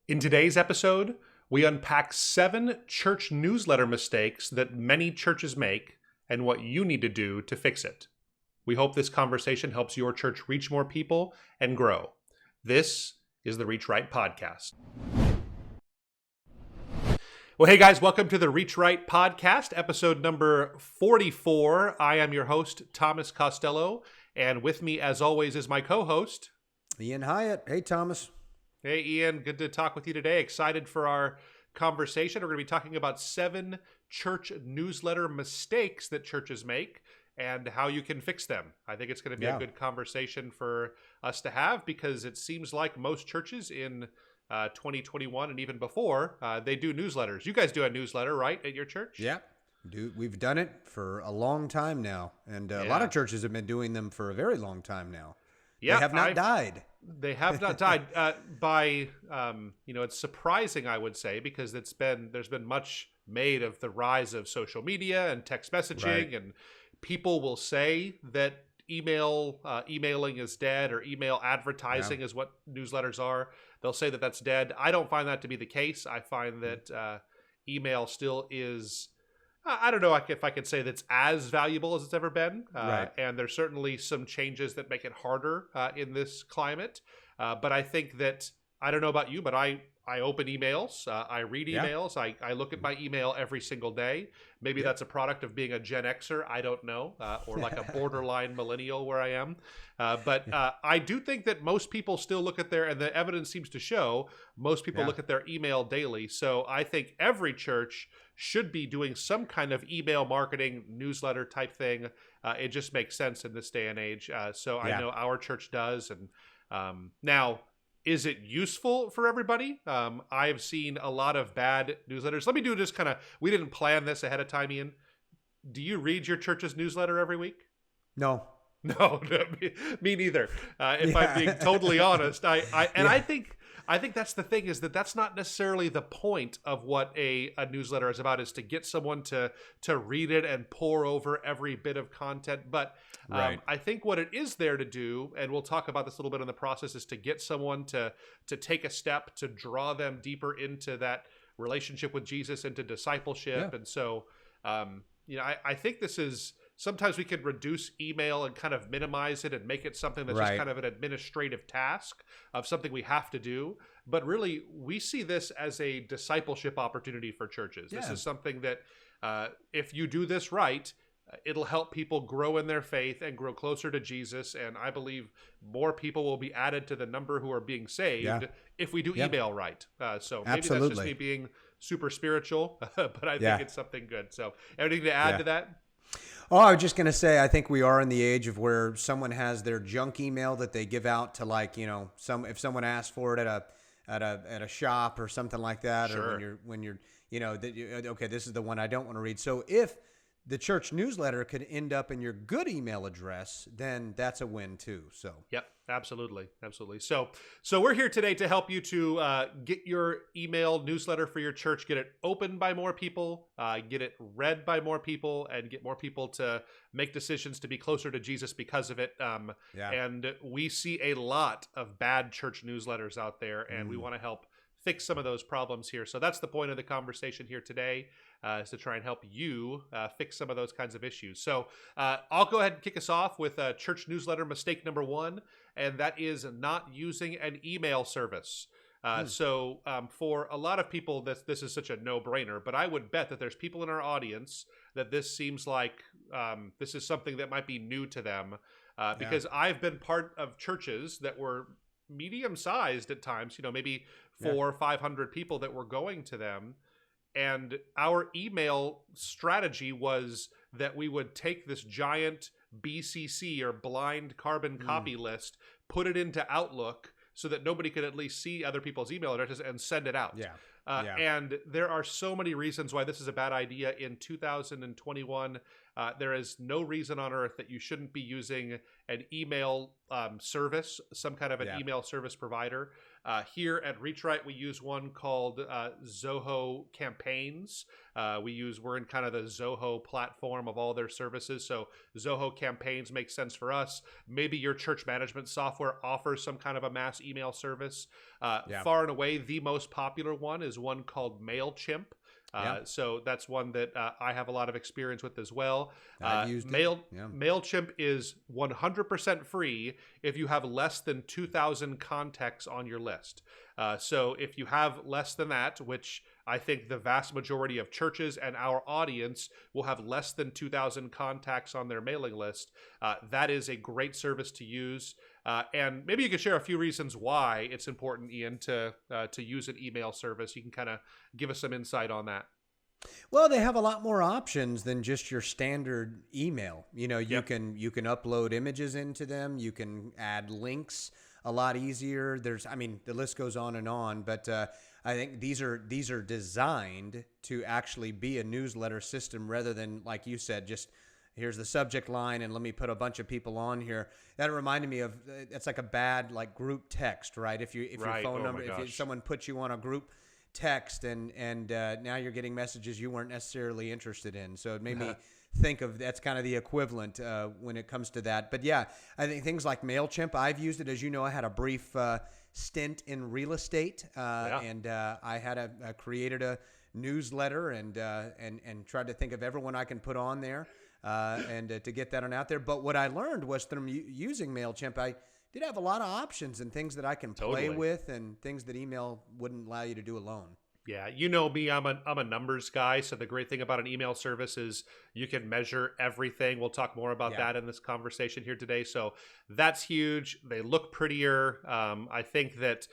In today's episode, we unpack 7 church newsletter mistakes that many churches make and what you need to do to fix it. We hope this conversation helps your church reach more people and grow. This is the Reach Right Podcast. Well, hey guys, welcome to the Reach Right Podcast, episode number 44. I am your host, Thomas Costello, and with me, as always, is my co-host, Ian Hyatt. Hey, Thomas. Hey, Ian. Good to talk with you today. Excited for our conversation. We're going to be talking about 7 church newsletter mistakes that churches make and how you can fix them. I think it's going to be a good conversation for us to have because it seems like most churches in 2021 and even before, they do newsletters. You guys do a newsletter, right, at your church? Yeah. We've done it for a long time now, and a lot of churches have been doing them for a very long time now. Yeah, they have not died. They have not died. It's surprising, I would say, because there's been much made of the rise of social media and text messaging, and people will say that emailing is dead, or email advertising is what newsletters are. They'll say that that's dead. I don't find that to be the case. I find that email still is. I don't know if I could say that's as valuable as it's ever been. And there's certainly some changes that make it harder in this climate. But I think that, I don't know about you, but I open emails. I read emails. I look at my email every single day. Maybe that's a product of being a Gen Xer. I don't know. Or like a borderline millennial where I am. But I do think that most people still look at and the evidence seems to show, most people look at their email daily. So I think every church should be doing some kind of email marketing newsletter type thing. It just makes sense in this day and age. I know our church does. And now, is it useful for everybody? I've seen a lot of bad newsletters. Let me do just kind of, we didn't plan this ahead of time, Ian. Do you read your church's newsletter every week? No. No, me neither. If I'm being totally honest, I think that's the thing, is that that's not necessarily the point of what a newsletter is about, is to get someone to read it and pore over every bit of content. But I think what it is there to do, and we'll talk about this a little bit in the process, is to get someone to take a step to draw them deeper into that relationship with Jesus, into discipleship. And so, I think this is, sometimes we can reduce email and kind of minimize it and make it something that's just kind of an administrative task of something we have to do. But really, we see this as a discipleship opportunity for churches. This is something that if you do this right, it'll help people grow in their faith and grow closer to Jesus. And I believe more people will be added to the number who are being saved if we do email right. So maybe that's just me being super spiritual, but I think it's something good. So anything to add to that? Oh, I was just going to say, I think we are in the age of where someone has their junk email that they give out to, like, if someone asks for it at a shop or something like that, or when you're okay, this is the one I don't want to read. So if the church newsletter could end up in your good email address, then that's a win too. So yep, absolutely. So we're here today to help you to get your email newsletter for your church, get it opened by more people, get it read by more people, and get more people to make decisions to be closer to Jesus because of it. And we see a lot of bad church newsletters out there, and we want to help fix some of those problems here. So that's the point of the conversation here today, is to try and help you fix some of those kinds of issues. So I'll go ahead and kick us off with church newsletter mistake number 1, and that is not using an email service. So for a lot of people, this is such a no-brainer, but I would bet that there's people in our audience that this seems like this is something that might be new to them, because I've been part of churches that were medium-sized at times, maybe 400 or 500 people that were going to them. And our email strategy was that we would take this giant BCC, or blind carbon copy list, put it into Outlook so that nobody could at least see other people's email addresses, and send it out. And there are so many reasons why this is a bad idea in 2021. There is no reason on earth that you shouldn't be using an email service, some kind of an email service provider. Here at Reach Right, we use one called Zoho Campaigns. We're in kind of the Zoho platform of all their services. So Zoho Campaigns makes sense for us. Maybe your church management software offers some kind of a mass email service. Far and away, the most popular one is one called MailChimp. So that's one that I have a lot of experience with as well. I've used it. MailChimp is 100% free if you have less than 2,000 contacts on your list. So if you have less than that, which I think the vast majority of churches and our audience will have less than 2,000 contacts on their mailing list, that is a great service to use. And maybe you could share a few reasons why it's important, Ian, to use an email service. You can kind of give us some insight on that. Well, they have a lot more options than just your standard email. You can upload images into them. You can add links a lot easier. The list goes on, but I think these are designed to actually be a newsletter system rather than, like you said, just here's the subject line and let me put a bunch of people on here. That reminded me of, it's like a bad group text, right? If your phone number, if someone puts you on a group text and now you're getting messages you weren't necessarily interested in. So it made me think of, that's kind of the equivalent when it comes to that. But yeah, I think things like MailChimp, I've used it. As you know, I had a brief stint in real estate and I had created a newsletter and tried to think of everyone I can put on there and to get that on out there. But what I learned was through using MailChimp, I did have a lot of options and things that I can play with and things that email wouldn't allow you to do alone. Yeah, you know me, I'm a numbers guy, so the great thing about an email service is you can measure everything. We'll talk more about that in this conversation here today. So that's huge. They look prettier. I think that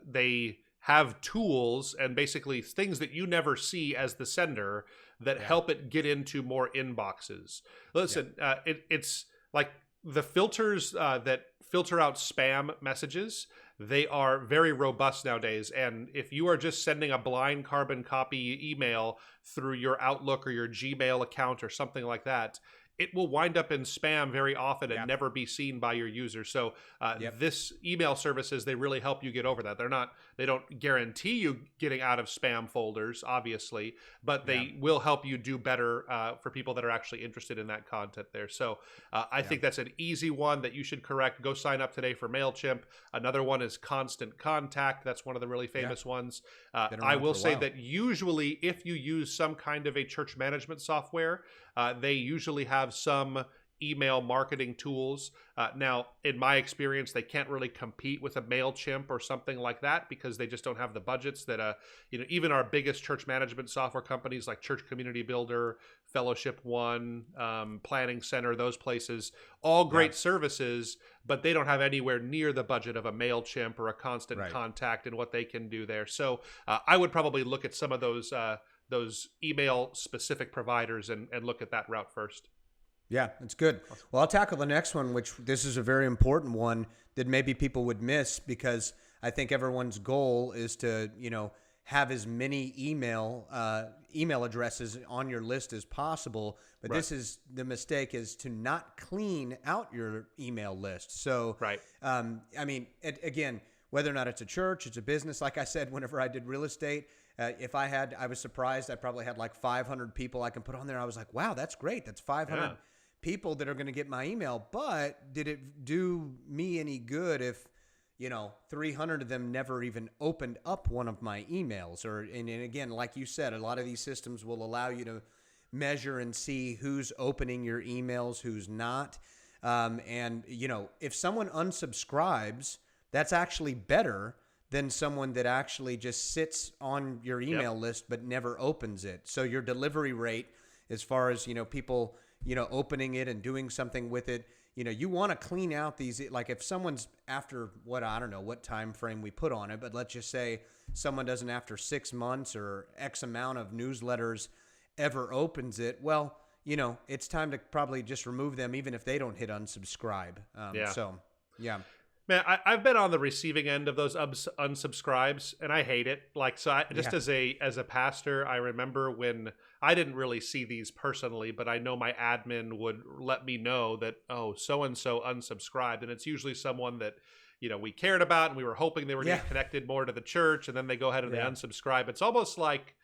they have tools and basically things that you never see as the sender that help it get into more inboxes. Listen, it's like the filters that filter out spam messages, they are very robust nowadays. And if you are just sending a blind carbon copy email through your Outlook or your Gmail account or something like that, it will wind up in spam very often and never be seen by your users. So this email services, they really help you get over that. They don't guarantee you getting out of spam folders, obviously, but they will help you do better for people that are actually interested in that content there. So I think that's an easy one that you should correct. Go sign up today for MailChimp. Another one is Constant Contact. That's one of the really famous ones. I will say that usually if you use some kind of a church management software, they usually have some email marketing tools. Now, in my experience, they can't really compete with a MailChimp or something like that because they just don't have the budgets that, even our biggest church management software companies like Church Community Builder, Fellowship One, Planning Center, those places, all great services, but they don't have anywhere near the budget of a MailChimp or a Constant Contact and what they can do there. So I would probably look at some of those email specific providers and look at that route first. Yeah, it's good. Well, I'll tackle the next one, which this is a very important one that maybe people would miss because I think everyone's goal is to, have as many email addresses on your list as possible. But this is the mistake, is to not clean out your email list. So, again, whether or not it's a church, it's a business, like I said, whenever I did real estate, I was surprised. I probably had like 500 people I can put on there. I was like, wow, that's great. That's 500 people that are going to get my email. But did it do me any good if, 300 of them never even opened up one of my emails? And again, like you said, a lot of these systems will allow you to measure and see who's opening your emails, who's not. If someone unsubscribes, that's actually better than someone that actually just sits on your email list but never opens it. So your delivery rate, as far as people opening it and doing something with it, you want to clean out these. Like if someone's after I don't know what time frame we put on it, but let's just say someone doesn't after 6 months or X amount of newsletters ever opens it. Well, it's time to probably just remove them, even if they don't hit unsubscribe. Man, I've been on the receiving end of those unsubscribes, and I hate it. As a pastor, I remember when I didn't really see these personally, but I know my admin would let me know that, so-and-so unsubscribed. And it's usually someone that, we cared about and we were hoping they were getting connected more to the church, and then they go ahead and they unsubscribe. It's almost like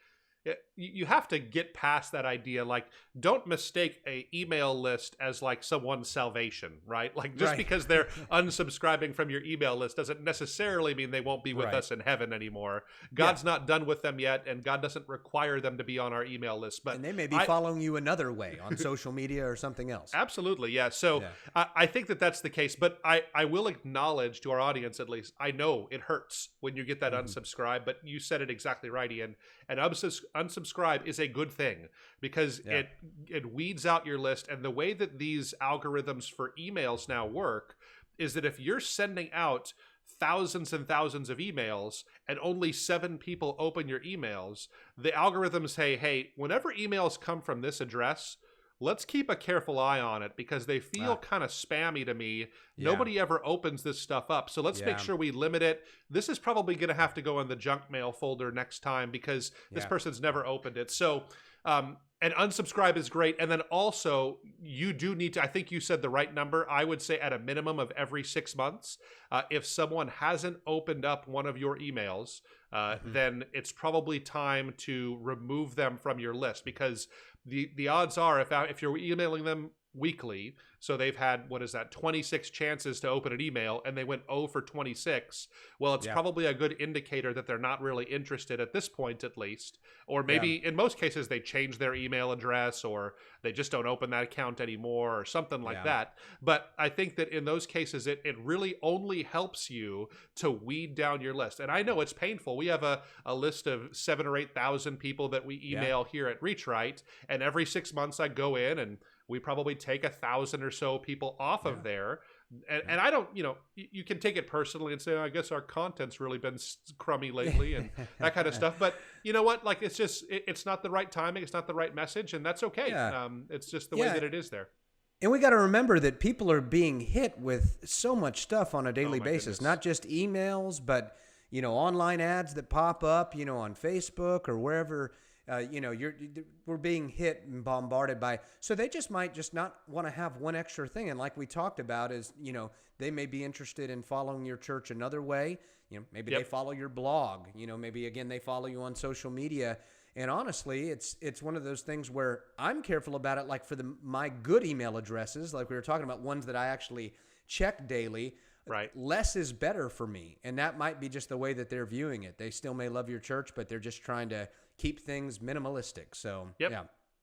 you have to get past that idea. Like, don't mistake a email list as like someone's salvation, right? Like, just because they're unsubscribing from your email list doesn't necessarily mean they won't be with us in heaven anymore. God's not done with them yet, and God doesn't require them to be on our email list. But and they may be following you another way on social media or something else. Absolutely, yeah. So I think that's the case, but I will acknowledge to our audience, at least, I know it hurts when you get that unsubscribe, but you said it exactly right, Ian. And unsubscribe is a good thing because it weeds out your list. And the way that these algorithms for emails now work is that if you're sending out thousands and thousands of emails and only 7 people open your emails, the algorithms say, hey, whenever emails come from this address, let's keep a careful eye on it because they feel kind of spammy to me. Nobody ever opens this stuff up. So let's make sure we limit it. This is probably going to have to go in the junk mail folder next time because this person's never opened it. So, and unsubscribe is great. And then also you do need to, I think you said the right number. I would say at a minimum of every 6 months, if someone hasn't opened up one of your emails, then it's probably time to remove them from your list because the odds are if you're emailing them weekly, so they've had, 26 chances to open an email and they went 0 for 26. Well, it's probably a good indicator that they're not really interested at this point, at least. Or maybe in most cases they change their email address or they just don't open that account anymore or something like that. But I think that in those cases, it really only helps you to weed down your list. And I know it's painful. We have a list of 7,000 or 8,000 people that we email here at Reach Right. And every 6 months I go in and we probably take 1,000 or so people off of there. And I don't, you can take it personally and say, I guess our content's really been crummy lately and that kind of stuff. But you know what? Like, it's just, it's not the right timing. It's not the right message. And that's okay. It's just the way that it is there. And we got to remember that people are being hit with so much stuff on a daily basis, not just emails, but, online ads that pop up, on Facebook or wherever. We're being hit and bombarded by, so they just might just not want to have one extra thing. And like we talked about is, they may be interested in following your church another way. Maybe they follow your blog, maybe again, they follow you on social media. And honestly, it's one of those things where I'm careful about it. Like for my good email addresses, like we were talking about, ones that I actually check daily. Right. Less is better for me. And that might be just the way that they're viewing it. They still may love your church, but they're just trying to keep things minimalistic. So, yeah,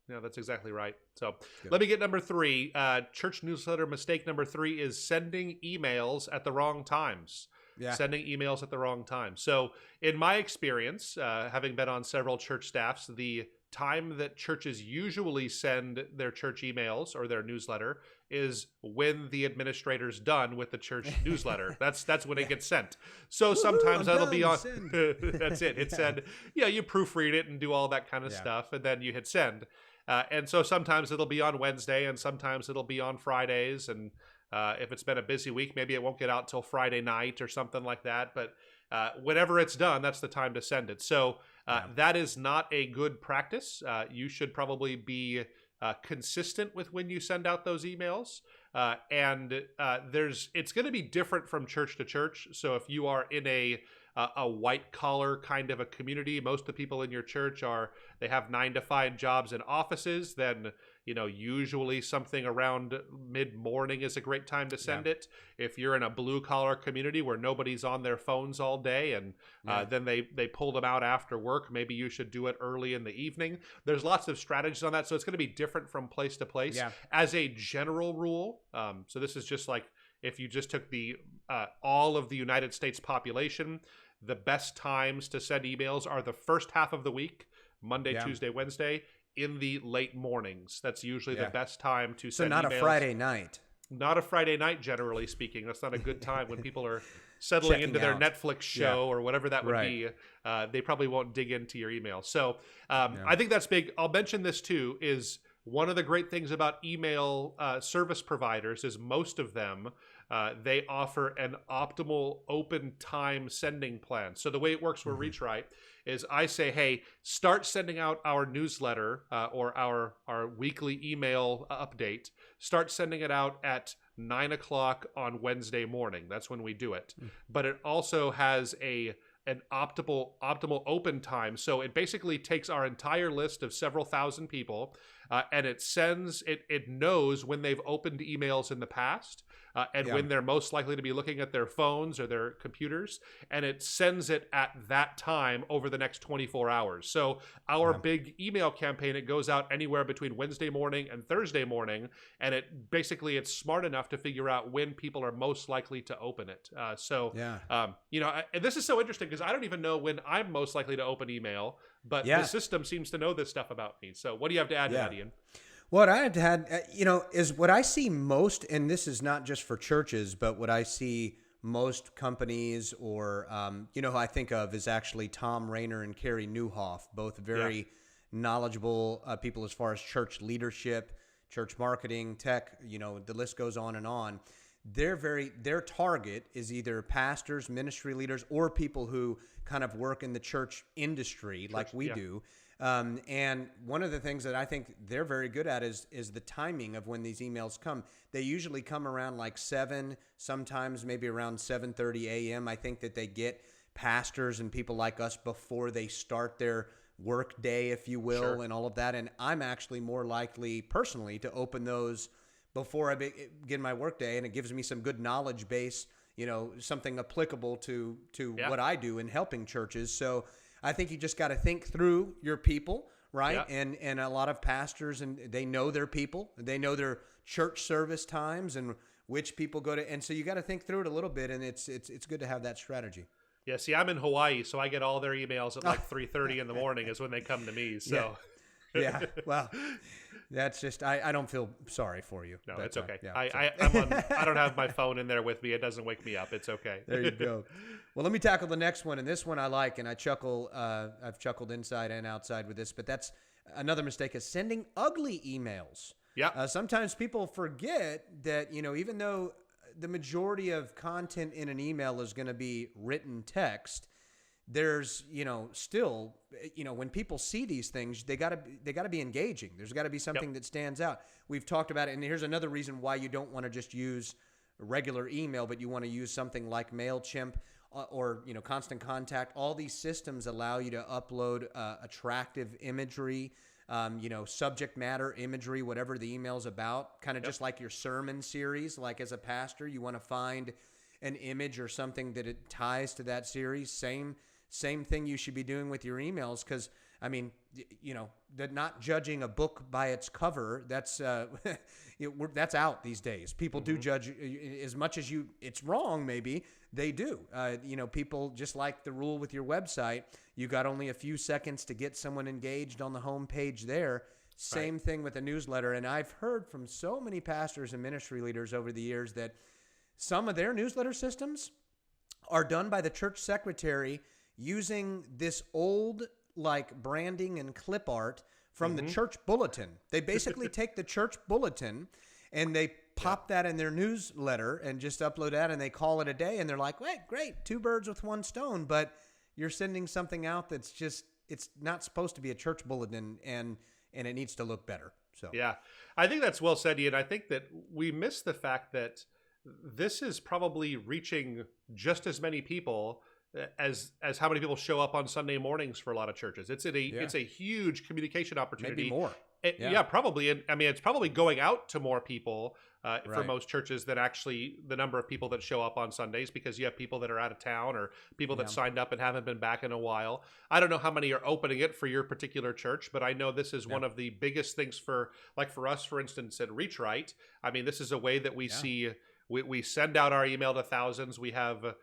that's exactly right. So let me get number 3. Church newsletter mistake number 3 is sending emails at the wrong times. Sending emails at the wrong time. So in my experience, having been on several church staffs, the time that churches usually send their church emails or their newsletter is when the administrator's done with the church newsletter. That's when it gets sent. So sometimes that'll be on. That's it. It said, you proofread it and do all that kind of stuff, and then you hit send. And so sometimes it'll be on Wednesday, and sometimes it'll be on Fridays. And if it's been a busy week, maybe it won't get out till Friday night or something like that. But whenever it's done, that's the time to send it. So that is not a good practice. You should probably be consistent with when you send out those emails. And it's going to be different from church to church. So if you are in a white collar kind of a community, most of the people in your church they have 9-to-5 jobs in offices, then usually something around mid-morning is a great time to send it. If you're in a blue-collar community where nobody's on their phones all day and then they pull them out after work, maybe you should do it early in the evening. There's lots of strategies on that, so it's going to be different from place to place. As a general rule, so this is just like if you just took the all of the United States population, the best times to send emails are the first half of the week, Monday, Tuesday, Wednesday, in the late mornings. That's usually the best time to send emails. So not a Friday night. Not a Friday night, generally speaking. That's not a good time when people are settling into their Netflix show or whatever that would be. They probably won't dig into your email. So I think that's big. I'll mention this too, is one of the great things about email service providers is most of them, they offer an optimal open time sending plan. So the way it works for Reach Right is I say, hey, start sending out our newsletter or our weekly email update. Start sending it out at 9 o'clock on Wednesday morning. That's when we do it. But it also has an optimal open time. So it basically takes our entire list of several thousand people, and it knows when they've opened emails in the past, and when they're most likely to be looking at their phones or their computers, and it sends it at that time over the next 24 hours. So our big email campaign, it goes out anywhere between Wednesday morning and Thursday morning, and it's smart enough to figure out when people are most likely to open it. And this is so interesting because I don't even know when I'm most likely to open email, but the system seems to know this stuff about me. So what do you have to add to that, Ian? What I have to add, is what I see most, and this is not just for churches, but what I see most companies or, who I think of is actually Tom Rayner and Carrie Newhoff, both very knowledgeable people as far as church leadership, church marketing, tech, the list goes on and on. Their target is either pastors, ministry leaders, or people who kind of work in the church industry like we do. And one of the things that I think they're very good at is the timing of when these emails come. They usually come around like 7, sometimes maybe around 7:30 a.m. I think that they get pastors and people like us before they start their work day, if you will, and all of that. And I'm actually more likely personally to open those before I begin my work day, and it gives me some good knowledge base, something applicable to what I do in helping churches. So I think you just got to think through your people, right? Yeah. And a lot of pastors, and they know their people, they know their church service times and which people go to, and so you got to think through it a little bit, and it's good to have that strategy. Yeah, see, I'm in Hawaii, so I get all their emails at like 3:30 in the morning is when they come to me. So yeah. Well, that's just I don't feel sorry for you. No, it's okay. I don't have my phone in there with me. It doesn't wake me up. It's okay. There you go. Well, let me tackle the next one, and this one I like, and I chuckle. I've chuckled inside and outside with this, but that's another mistake: is sending ugly emails. Yeah. Sometimes people forget that even though the majority of content in an email is going to be written text, there's still when people see these things, they got to be engaging. There's got to be something that stands out. We've talked about it, and here's another reason why you don't want to just use regular email, but you want to use something like MailChimp or Constant Contact. All these systems allow you to upload attractive imagery, subject matter imagery, whatever the email's about, kind of just like your sermon series. Like as a pastor, you want to find an image or something that it ties to that series. Same thing you should be doing with your emails, because that not judging a book by its cover, that's that's out these days. People do judge as much as it's wrong, maybe they do. People, just like the rule with your website, you got only a few seconds to get someone engaged on the home page there. Same thing with a newsletter. And I've heard from so many pastors and ministry leaders over the years that some of their newsletter systems are done by the church secretary using this old branding and clip art from the church bulletin. They basically take the church bulletin and they pop that in their newsletter and just upload that, and they call it a day, and they're like, wait, great, 2 birds with 1 stone. But you're sending something out that's it's not supposed to be a church bulletin, and it needs to look better. So yeah, I think that's well said, Ian. I think that we miss the fact that this is probably reaching just as many people as how many people show up on Sunday mornings for a lot of churches. It's a huge communication opportunity. Maybe more. Probably. And I mean, it's probably going out to more people for most churches than actually the number of people that show up on Sundays, because you have people that are out of town or people that signed up and haven't been back in a while. I don't know how many are opening it for your particular church, but I know this is one of the biggest things for us, for instance, at Reach Right. I mean, this is a way that we see. We send out our email to thousands. We have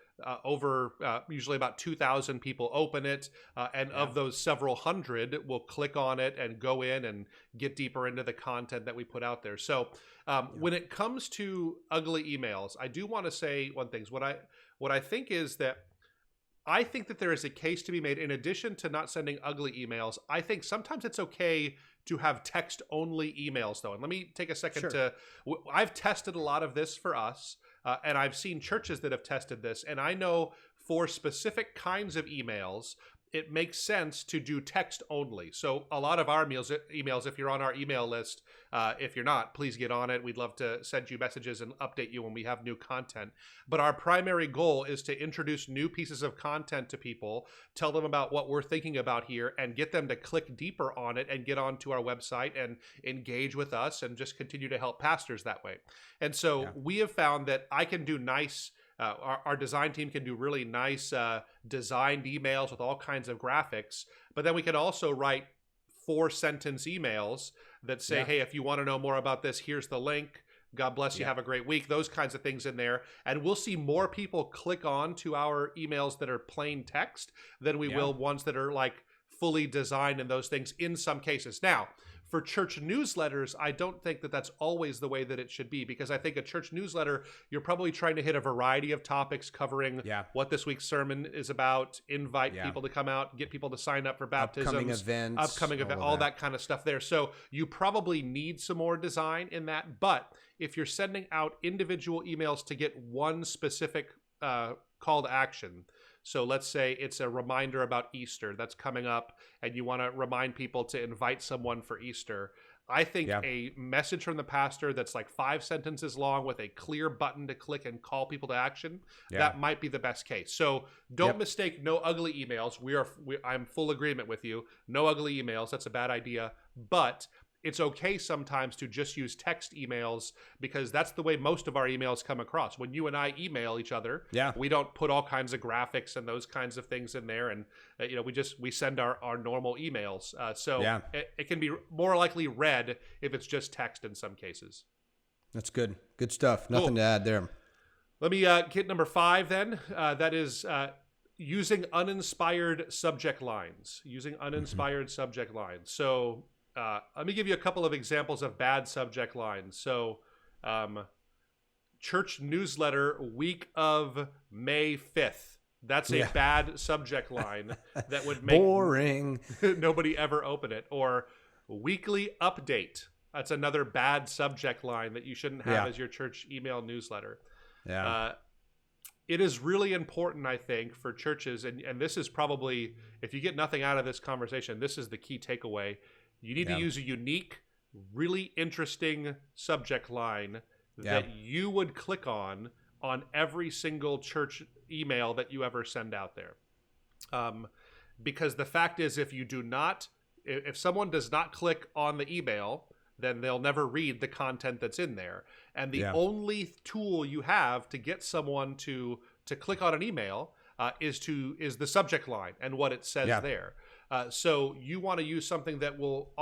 usually about 2,000 people open it. And of those, several hundred will click on it and go in and get deeper into the content that we put out there. So when it comes to ugly emails, I do want to say one thing. What I think is that I think that there is a case to be made, in addition to not sending ugly emails. I think sometimes it's okay to have text-only emails, though. And let me take a second I've tested a lot of this for us, and I've seen churches that have tested this. And I know for specific kinds of emails, it makes sense to do text only. So a lot of our emails, if you're on our email list, if you're not, please get on it. We'd love to send you messages and update you when we have new content. But our primary goal is to introduce new pieces of content to people, tell them about what we're thinking about here, and get them to click deeper on it and get onto our website and engage with us and just continue to help pastors that way. And so we have found that I can do nice our design team can do really nice designed emails with all kinds of graphics, but then we can also write 4-sentence emails that say, hey, if you want to know more about this, here's the link. God bless you. Have a great week. Those kinds of things in there. And we'll see more people click on to our emails that are plain text than we will ones that are like fully designed and those things in some cases. Now, for church newsletters, I don't think that that's always the way that it should be, because I think a church newsletter, you're probably trying to hit a variety of topics covering what this week's sermon is about, invite people to come out, get people to sign up for baptisms, upcoming events, all that kind of stuff there. So you probably need some more design in that. But if you're sending out individual emails to get one specific call to action, so let's say it's a reminder about Easter that's coming up and you want to remind people to invite someone for Easter. I think a message from the pastor that's like 5 sentences long with a clear button to click and call people to action, that might be the best case. So don't mistake no ugly emails. I'm full agreement with you. No ugly emails. That's a bad idea. But it's okay sometimes to just use text emails, because that's the way most of our emails come across. When you and I email each other, we don't put all kinds of graphics and those kinds of things in there. And, we send our normal emails. It can be more likely read if it's just text in some cases. That's good. Good stuff. Nothing to add there. Let me get number 5 then. That is using uninspired subject lines. Subject lines. So, let me give you a couple of examples of bad subject lines. So, church newsletter week of May 5th. That's a bad subject line that would make boring. Nobody ever open it. Or weekly update. That's another bad subject line that you shouldn't have as your church email newsletter. It is really important, I think, for churches, and this is probably, if you get nothing out of this conversation, this is the key takeaway. You need to use a unique, really interesting subject line that you would click on every single church email that you ever send out there. Because the fact is, if someone does not click on the email, then they'll never read the content that's in there. And the only tool you have to get someone to click on an email is the subject line and what it says there. So you want to use something that will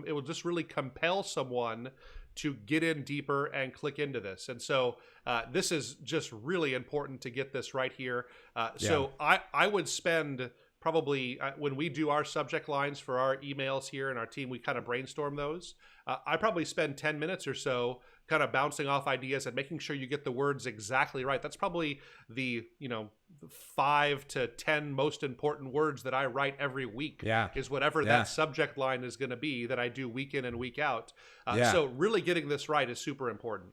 it will just really compel someone to get in deeper and click into this. And so this is just really important to get this right here. So I would spend probably, when we do our subject lines for our emails here in our team, we kind of brainstorm those. I probably spend 10 minutes or so kind of bouncing off ideas and making sure you get the words exactly right. That's probably the 5 to 10 most important words that I write every week. Is whatever that subject line is going to be that I do week in and week out. So really getting this right is super important.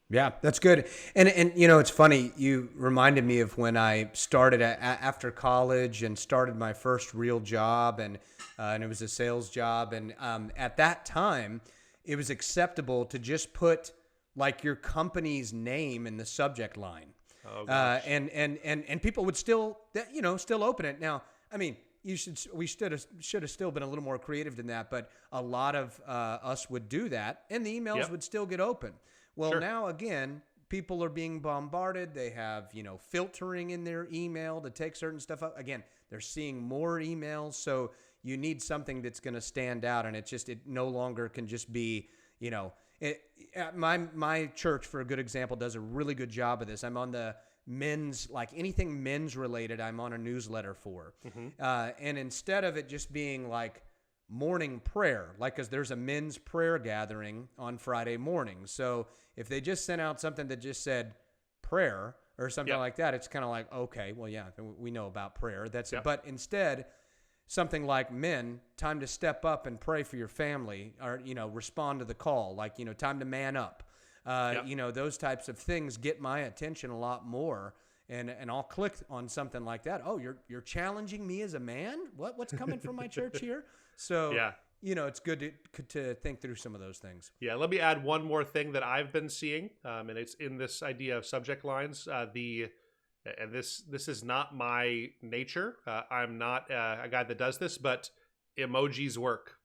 Yeah, that's good. And it's funny, you reminded me of when I started after college and started my first real job, and it was a sales job. And at that time, it was acceptable to just put like your company's name in the subject line. Oh, gosh. And people would still open it. Now, I mean, we should have still been a little more creative than that, but a lot of us would do that, and the emails would still get open. Well, now again, people are being bombarded. They have, filtering in their email to take certain stuff up. Again, they're seeing more emails, so you need something that's going to stand out, and it no longer can just be, my church, for a good example, does a really good job of this. I'm on the men's, like anything men's related, I'm on a newsletter for. And instead of it just being like morning prayer, like, because there's a men's prayer gathering on Friday morning. So if they just sent out something that just said prayer or something like that, it's kind of like, okay, well, yeah, we know about prayer. That's it. But instead, something like men, time to step up and pray for your family, or, respond to the call, like, time to man up. Those types of things get my attention a lot more. and I'll click on something like that. Oh, you're challenging me as a man? What's coming from my church here? So Yeah. it's good to think through some of those things. Yeah, let me add one more thing that I've been seeing, and it's in this idea of subject lines. And this is not my nature. I'm not a guy that does this, but emojis work.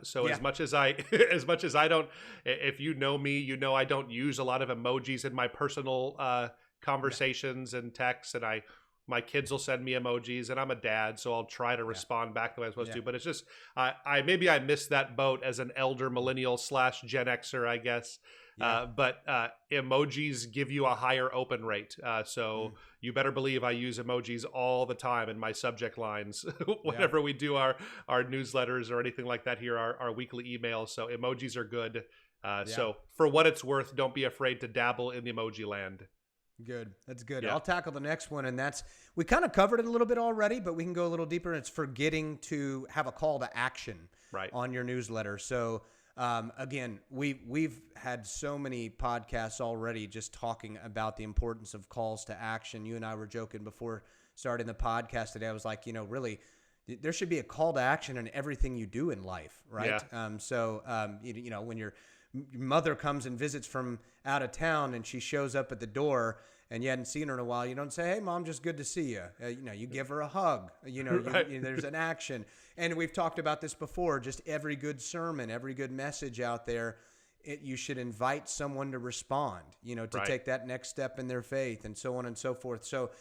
So as much as I don't, if you know me, you know I don't use a lot of emojis in my personal conversations and texts, and my kids will send me emojis, and I'm a dad, so I'll try to respond back the way I'm supposed to. But it's just I maybe I missed that boat as an elder millennial / Gen Xer, I guess. But emojis give you a higher open rate. So you better believe I use emojis all the time in my subject lines whenever we do our newsletters or anything like that here, our weekly emails. So emojis are good. So for what it's worth, don't be afraid to dabble in the emoji land. Good. That's good. Yeah. I'll tackle the next one, and we kind of covered it a little bit already, but we can go a little deeper. It's forgetting to have a call to action on your newsletter. So again, we've had so many podcasts already just talking about the importance of calls to action. You and I were joking before starting the podcast today. I was like, really, there should be a call to action in everything you do in life, right? Yeah. When your mother comes and visits from out of town and she shows up at the door and you hadn't seen her in a while, you don't say, "Hey, Mom, just good to see you." You give her a hug. There's an action. And we've talked about this before. Just every good sermon, every good message out there, you should invite someone to respond, to take that next step in their faith, and so on and so forth. So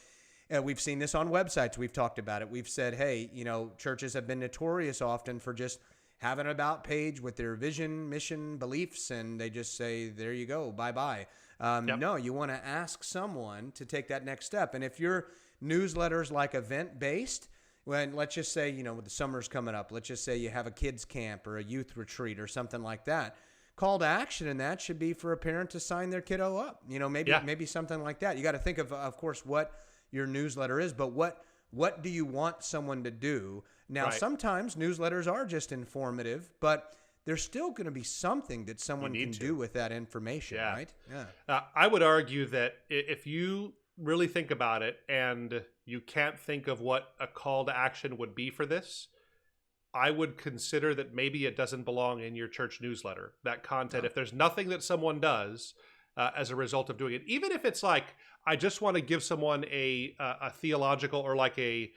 we've seen this on websites. We've talked about it. We've said, hey, churches have been notorious often for just having an about page with their vision, mission, beliefs, and they just say, there you go, bye-bye. No, you want to ask someone to take that next step. And if your newsletter's like event-based, when let's just say, the summer's coming up, let's just say you have a kids camp or a youth retreat or something like that, call to action in that should be for a parent to sign their kiddo up. Maybe something like that. You got to think of course, what your newsletter is, but what do you want someone to do? Now, sometimes newsletters are just informative, but there's still going to be something that someone can do with that information, right? Yeah. I would argue that if you really think about it and you can't think of what a call to action would be for this, I would consider that maybe it doesn't belong in your church newsletter, that content. If there's nothing that someone does as a result of doing it, even if it's like, I just want to give someone a theological or like an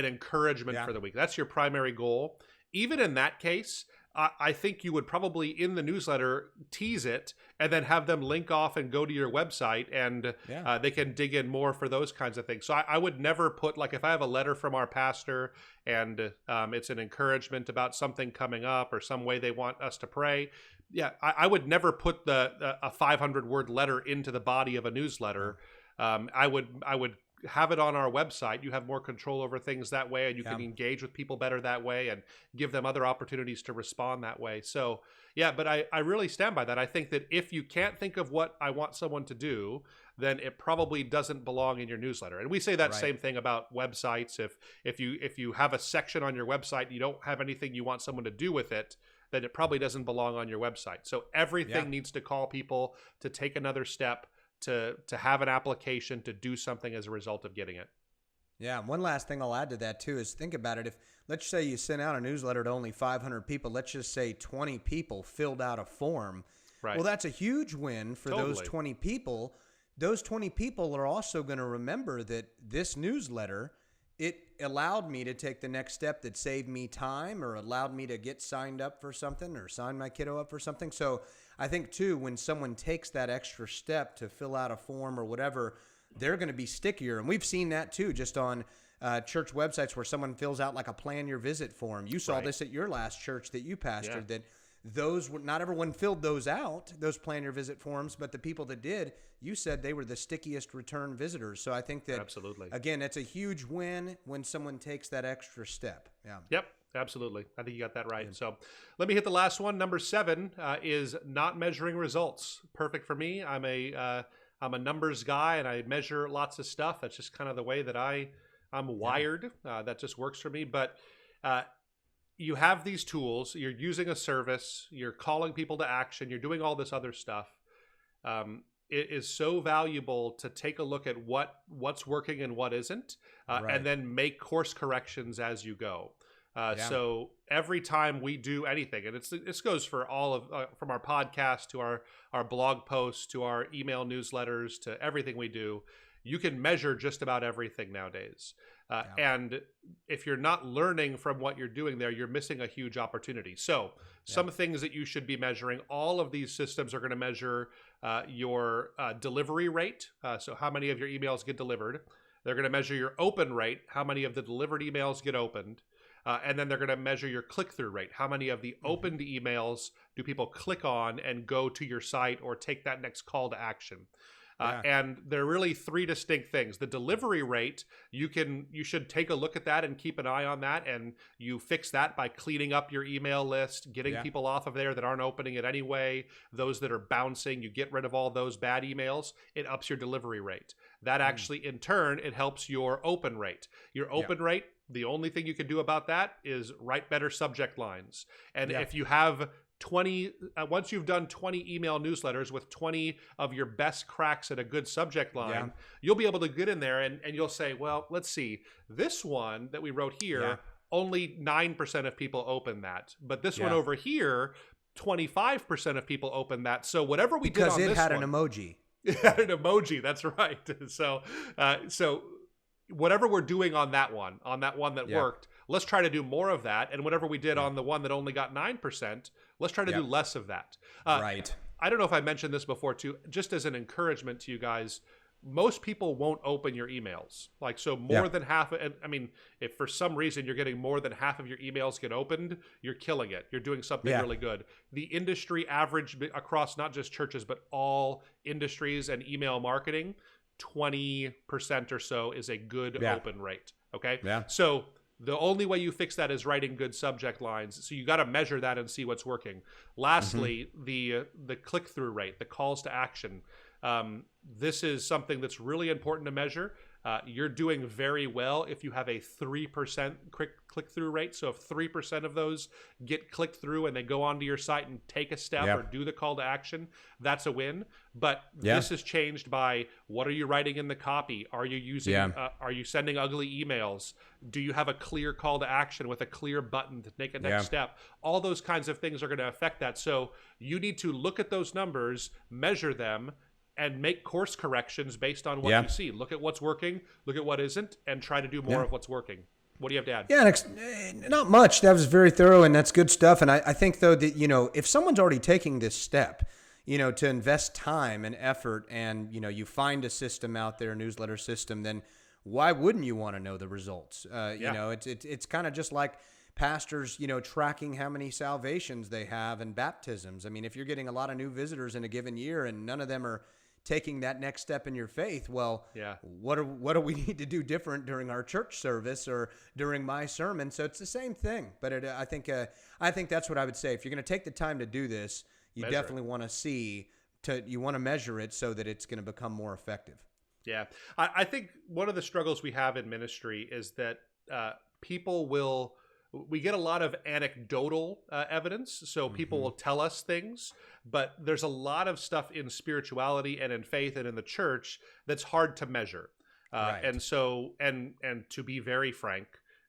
encouragement for the week. That's your primary goal. Even in that case, I think you would probably in the newsletter tease it and then have them link off and go to your website and they can dig in more for those kinds of things. So I would never put, like, if I have a letter from our pastor and it's an encouragement about something coming up or some way they want us to pray, I would never put a 500-word letter into the body of a newsletter. I would have it on our website. You have more control over things that way, and you can engage with people better that way and give them other opportunities to respond that way. So but I really stand by that. I think that if you can't think of what I want someone to do, then it probably doesn't belong in your newsletter. And we say that same thing about websites. If you have a section on your website and you don't have anything you want someone to do with it, then it probably doesn't belong on your website. So everything needs to call people to take another step, to have an application, to do something as a result of getting it. Yeah. One last thing I'll add to that too is think about it. If let's say you sent out a newsletter to only 500 people, let's just say 20 people filled out a form. Right. Well, that's a huge win for those 20 people. Those 20 people are also going to remember that this newsletter, it allowed me to take the next step that saved me time or allowed me to get signed up for something or sign my kiddo up for something. So I think, too, when someone takes that extra step to fill out a form or whatever, they're going to be stickier. And we've seen that, too, just on church websites where someone fills out like a plan your visit form. You saw this at your last church that you pastored, that those were, not everyone filled those out, those plan your visit forms, but the people that did, you said they were the stickiest return visitors. So I think that, absolutely, again, it's a huge win when someone takes that extra step. Yeah. Yep. Absolutely. I think you got that right. So let me hit the last one. Number 7 is not measuring results. Perfect for me. I'm a numbers guy and I measure lots of stuff. That's just kind of the way that I'm wired. That just works for me. But you have these tools. You're using a service. You're calling people to action. You're doing all this other stuff. it is so valuable to take a look at what's working and what isn't, and then make course corrections as you go. So every time we do anything, and this goes for all of from our podcast to our blog posts to our email newsletters to everything we do, you can measure just about everything nowadays. And if you're not learning from what you're doing there, you're missing a huge opportunity. So some things that you should be measuring, all of these systems are going to measure your delivery rate. So how many of your emails get delivered. They're going to measure your open rate, how many of the delivered emails get opened. And then they're going to measure your click-through rate. How many of the opened emails do people click on and go to your site or take that next call to action? And there are really three distinct things. The delivery rate, you should take a look at that and keep an eye on that. And you fix that by cleaning up your email list, getting people off of there that aren't opening it anyway. Those that are bouncing, you get rid of all those bad emails. It ups your delivery rate. That actually, in turn, it helps your open rate. Your open rate, the only thing you can do about that is write better subject lines. And if you have 20, once you've done 20 email newsletters with 20 of your best cracks at a good subject line, you'll be able to get in there and you'll say, well, let's see, this one that we wrote here, only 9% of people open that. But this one over here, 25% of people open that. So whatever we did on this one. Because it had an emoji. It had an emoji, that's right. So whatever we're doing on that one that worked, let's try to do more of that. And whatever we did on the one that only got 9%, let's try to do less of that. I don't know if I mentioned this before too, just as an encouragement to you guys, most people won't open your emails. Like, so more than half, and I mean, if for some reason you're getting more than half of your emails get opened, you're killing it. You're doing something really good. The industry average across not just churches, but all industries and email marketing, 20% or so is a good open rate. Okay. So the only way you fix that is writing good subject lines. So you got to measure that and see what's working. Lastly, the click-through rate, the calls to action. This is something that's really important to measure. You're doing very well if you have a 3% click-through rate. So if 3% of those get clicked through and they go onto your site and take a step or do the call to action, that's a win. But this is changed by, what are you writing in the copy? Are you using? Are you sending ugly emails? Do you have a clear call to action with a clear button to take a next step? All those kinds of things are going to affect that. So you need to look at those numbers, measure them, and make course corrections based on what you see. Look at what's working, look at what isn't, and try to do more of what's working. What do you have to add? Yeah, not much. That was very thorough, and that's good stuff. And I think, though, that, if someone's already taking this step, to invest time and effort, and, you find a system out there, a newsletter system, then why wouldn't you want to know the results? It's kind of just like pastors, tracking how many salvations they have and baptisms. I mean, if you're getting a lot of new visitors in a given year and none of them are taking that next step in your faith, well, what do we need to do different during our church service or during my sermon? So it's the same thing. But I think that's what I would say. If you're going to take the time to do this, you definitely want to you want to measure it so that it's going to become more effective. Yeah. I think one of the struggles we have in ministry is that we get a lot of anecdotal evidence. So people will tell us things, but there's a lot of stuff in spirituality and in faith and in the church that's hard to measure. And so, and to be very frank,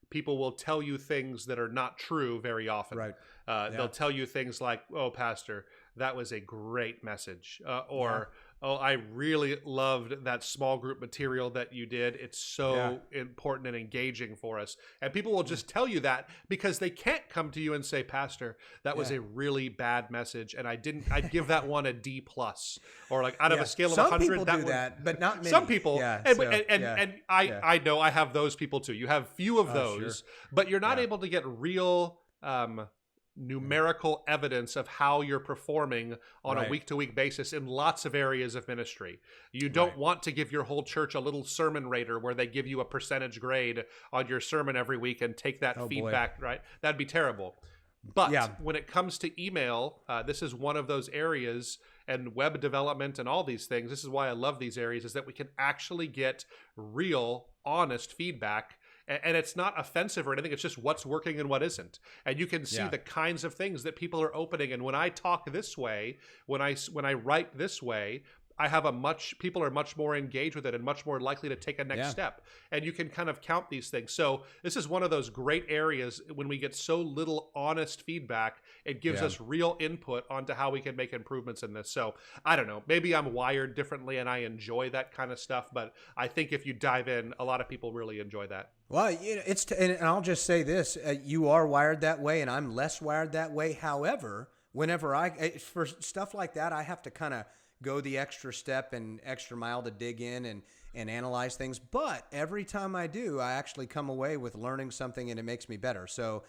people will tell you things that are not true very often. They'll tell you things like, "Oh, Pastor, that was a great message," or "Oh, I really loved that small group material that you did. It's so important and engaging for us." And people will just tell you that because they can't come to you and say, "Pastor, that was a really bad message, and I'd give that one a D+." Or like out of a scale of 100, some people do that, but not many. Some people, I know I have those people too. You have few of those, but you're not able to get real numerical evidence of how you're performing on a week-to-week basis in lots of areas of ministry. You don't want to give your whole church a little sermon rater where they give you a percentage grade on your sermon every week and take that feedback, right? That'd be terrible. But when it comes to email, this is one of those areas, and web development and all these things, this is why I love these areas, is that we can actually get real, honest feedback. And it's not offensive or anything. It's just what's working and what isn't. And you can see the kinds of things that people are opening. And when I talk this way, when I write this way, people are much more engaged with it and much more likely to take a next step. And you can kind of count these things. So this is one of those great areas when we get so little honest feedback, it gives us real input onto how we can make improvements in this. So I don't know, maybe I'm wired differently and I enjoy that kind of stuff, but I think if you dive in, a lot of people really enjoy that. Well, and I'll just say this, you are wired that way and I'm less wired that way. However, whenever for stuff like that, I have to kind of go the extra step and extra mile to dig in and analyze things. But every time I do, I actually come away with learning something and it makes me better. So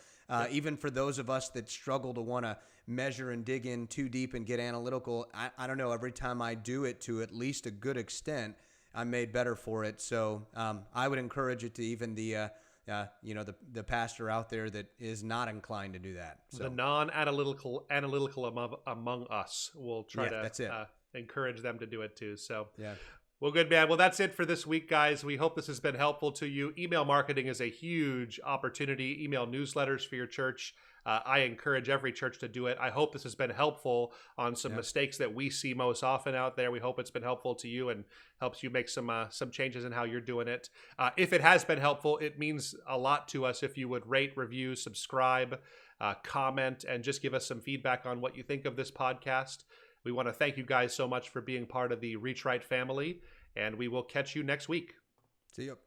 even for those of us that struggle to want to measure and dig in too deep and get analytical, I don't know, every time I do it to at least a good extent, I'm made better for it. So I would encourage it to even the pastor out there that is not inclined to do that. So. The non-analytical among us will try to encourage them to do it too. So well, good, man. Well, that's it for this week, guys. We hope this has been helpful to you. Email marketing is a huge opportunity. Email newsletters for your church. I encourage every church to do it. I hope this has been helpful on some mistakes that we see most often out there. We hope it's been helpful to you and helps you make some changes in how you're doing it. If it has been helpful, it means a lot to us if you would rate, review, subscribe, comment, and just give us some feedback on what you think of this podcast. We want to thank you guys so much for being part of the Reach Right family, and we will catch you next week. See you.